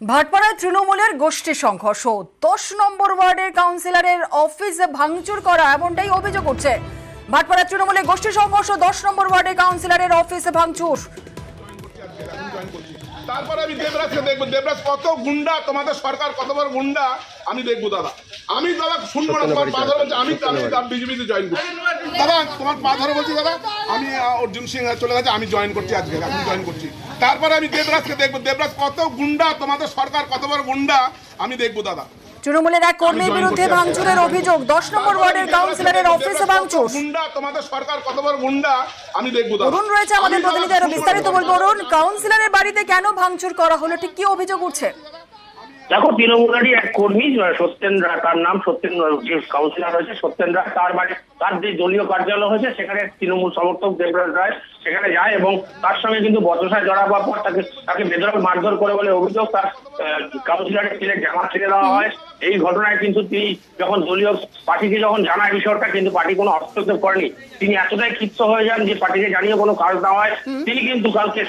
ভাটপাড়ায় তৃণমূলের গোষ্ঠী সংঘর্ষ, 10 নম্বর ওয়ার্ডের কাউন্সিলরের অফিসে ভাঙচুর করা এমনটাই অভিযোগ উঠছে। ভাটপাড়ায় তৃণমূলের গোষ্ঠী সংঘর্ষ, 10 নম্বর ওয়ার্ডের কাউন্সিলরের অফিসে ভাঙচুর। তারপরে আমি দেবরাজকে দেখবো, দেবরাজ কত গুন্ডা, তোমাদের সরকার কত বড় গুন্ডা আমি দেখবো। দাদা আমি দাদা শুনবো না, তোমার পা ধরে বলছি, আমি বিজেপিতে জয়েন করছি। দাদা তোমার পা ধরে বলছি, দাদা আমি অর্জুন সিং চলে গেছে, আমি জয়েন করছি আজকে, এখন জয়েন করছি। তারপরে আমি দেবরাজকে দেখবো, দেবরাজ কত গুন্ডা, তোমাদের সরকার কত বড় গুন্ডা আমি দেখবো। দাদা তৃণমূলের এক কর্মীর বিরুদ্ধে ভাঙচুরের অভিযোগ, 10 নম্বর ওয়ার্ডের কাউন্সিলরের অফিসে ভাঙচুর। গুন্ডা, তোমাদের সরকার কত বড় গুন্ডা আমি দেখবো। অরুণ রয়েছে আমাদের প্রতিনিধি, আরো বিস্তারিত বলবো। অরুণ, কাউন্সিলরের বাড়িতে কেন ভাঙচুর করা হলো, ঠিক কি অভিযোগ উঠছে? দেখো, তৃণমূলেরই এক কর্মী সত্যেন রায়, তার নাম সত্যেন, যে কাউন্সিলর রয়েছে সত্যেন রায়, তার বাড়ি, তার যে দলীয় কার্যালয় হয়েছে সেখানে তৃণমূল সমর্থক দেবরাজ রায় সেখানে যায় এবং তার সঙ্গে কিন্তু বচসায় জড়াবার পর তাকে বেধড়ক মারধর করে বলে অভিযোগ। তার কাউন্সিলরের ছেলের জামা ছেড়ে দেওয়া হয়। এই ঘটনায় কিন্তু তিনি যখন দলীয় পার্টিকে যখন জানায় বিষয়টা, কিন্তু পার্টি কোনো হস্তক্ষেপ করেনি। তিনি এতটাই ক্ষিপ্ত হয়ে যান যে পার্টিকে জানিয়ে কোনো কাজ না হয়। তিনি কিন্তু কালকে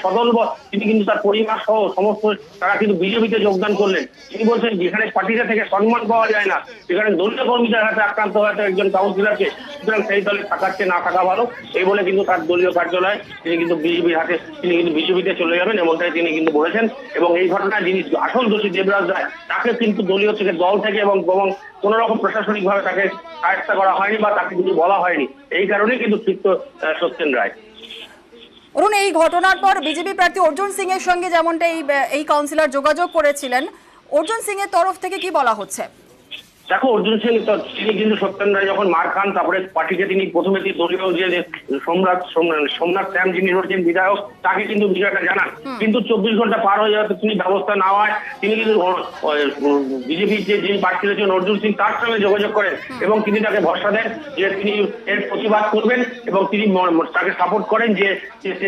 তিনি কিন্তু তার পরিবার সহ সমস্ত তারা কিন্তু বিজেপিতে যোগদান করলেন। তিনি বলছেন যেখানে পার্টিতে থেকে সম্মান পাওয়া যায় না, সেখানে দলীয় কর্মীদের হাতে আক্রান্ত হয়েছে একজন কাউন্সিলরকে, সুতরাং সেই দলে থাকাচ্ছে না থাকা ভালো, এই বলে কিন্তু তার দলীয় কার্যালয় তিনি কিন্তু বিজেপির হাতে, তিনি কিন্তু বিজেপিতে চলে যাবেন এমনটাই তিনি কিন্তু বলেছেন। এবং এই ঘটনায় যিনি আসল দোষী দেবরাজ রায়, তাকে কিন্তু দলীয় থেকে দল থেকে এবং কোন রকম প্রশাসনিক ভাবে তাকে সাহায্য করা হয়নি বা তাকে কিছু বলা হয়নি। এই কারণেই কিন্তু ক্ষিপ্ত সত্যেন রায়। অরুণ, এই ঘটনার পর বিজেপি প্রার্থী অর্জুন সিং এর সঙ্গে যেমনটা এই কাউন্সিলর যোগাযোগ করেছিলেন, অর্জুন সিং এর তরফ থেকে কি বলা হচ্ছে? দেখো, অর্জুন সিং তিনি কিন্তু সত্যেন রায় যখন মার খান, তারপরে পার্টিকে তিনি প্রথমে দলীয় যে সোমনাথ শ্যাম যিনি রয়েছেন বিধায়ক, তাকে কিন্তু বিষয়টা জানান। কিন্তু 24 ঘন্টা পার হয়ে যাওয়াতে তিনি ব্যবস্থা না হয়, তিনি কিন্তু বিজেপির যিনি প্রার্থী রয়েছেন অর্জুন সিং, তার সঙ্গে যোগাযোগ করেন এবং তিনি তাকে ভরসা দেন যে তিনি এর প্রতিবাদ করবেন এবং তিনি তাকে সাপোর্ট করেন যে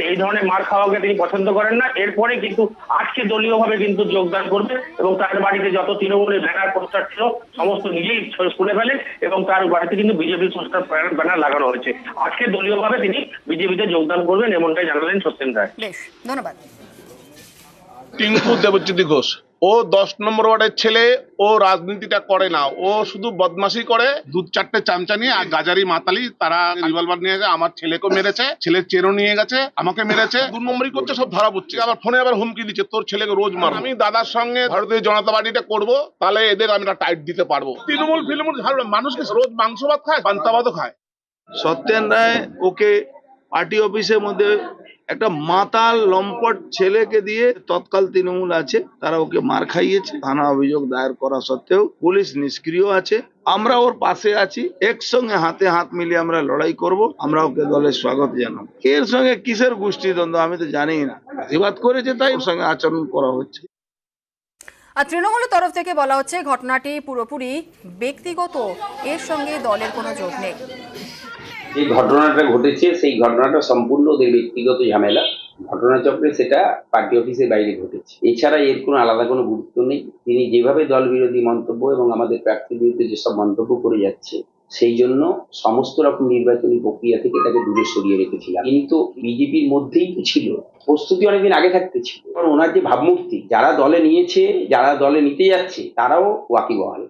এই ধরনের মার খাওয়াকে তিনি পছন্দ করেন না। এরপরে কিন্তু আজকে দলীয়ভাবে কিন্তু যোগদান করবে এবং তার বাড়িতে যত তৃণমূলের ব্যানার পোস্টার ছিল সমস্ত নিজেই খুলে ফেলেন এবং তার বাড়িতে কিন্তু বিজেপির পোস্টার ব্যানার লাগানো হয়েছে। আজকে দলীয়ভাবে তিনি বিজেপিতে যোগদান করবেন এমনটাই জানালেন সত্যেন রায়। বেশ, ধন্যবাদ। টিঙ্কু দেবজ্যোতি ঘোষ, ও 10 নম্বর ওয়ার্ডের ছেলে, ও রাজনীতিটা করে না, ও শুধু বদমাশি করে। 2-4টে চামচা নিয়ে আর গাজারি মাতালি, তারা রিভলভার নিয়ে গেছে, আমার ছেলেকে মেরেছে, ছেলের চেরো নিয়ে গেছে, আমাকে মেরেছে, 2 নম্বরই করছে, সব ধরা পড়ছে। আবার ফোনে আবার হুমকি দিচ্ছে, তোর ছেলেকে রোজ মার। আমি দাদার সঙ্গে ভারতীয় জনতা পার্টিটা করবো, তাহলে এদের আমরা টাইট দিতে পারবো। তৃণমূল মানুষকে রোজ মাংস ভাত খায়, পান্তা ভাতও খায়। সত্যেন রায় ওকে পার্টি অফিসের মধ্যে একটা মাতাল লম্পট ছেলেকে দিয়ে, তৎকাল তৃণমূল আছে তারা ওকে মার খাইয়েছে। থানা অভিযোগ দায়ের করা সত্ত্বেও পুলিশ নিষ্ক্রিয় আছে। আমরা ওর পাশে আছি, একসঙ্গে হাতে হাত মিলিয়ে আমরা লড়াই করব। আমরা ওকে দলের স্বাগত জানাবো। এর সঙ্গে কিসের গোষ্ঠীদ্বন্দ্ব আমি তো জানি না, প্রতিবাদ করেছে তাই ওর সঙ্গে আচরণ করা হচ্ছে। আর তৃণমূলের তরফ থেকে বলা হচ্ছে ঘটনাটি পুরোপুরি ব্যক্তিগত, এর সঙ্গে দলের কোনো যোগ নেই। যে ঘটনাটা ঘটেছে সেই ঘটনাটা সম্পূর্ণ ওদের ব্যক্তিগত ঝামেলা, ঘটনাচক্রে সেটা পার্টি অফিসের বাইরে ঘটেছে। এছাড়া এর কোনো আলাদা কোনো গুরুত্ব নেই। তিনি যেভাবে দল বিরোধী মন্তব্য এবং আমাদের প্রার্থীর বিরুদ্ধে যেসব মন্তব্য করে যাচ্ছে, সেই জন্য সমস্ত রকম নির্বাচনী প্রক্রিয়া থেকে তাকে দূরে সরিয়ে রেখেছিলাম। কিন্তু বিজেপির মধ্যেই তো ছিল, প্রস্তুতি অনেকদিন আগে থাকতে ছিল। ওনার যে ভাবমূর্তি, যারা দলে নিয়েছে, যারা দলে নিতে যাচ্ছে, তারাও ওয়াকিবহাল।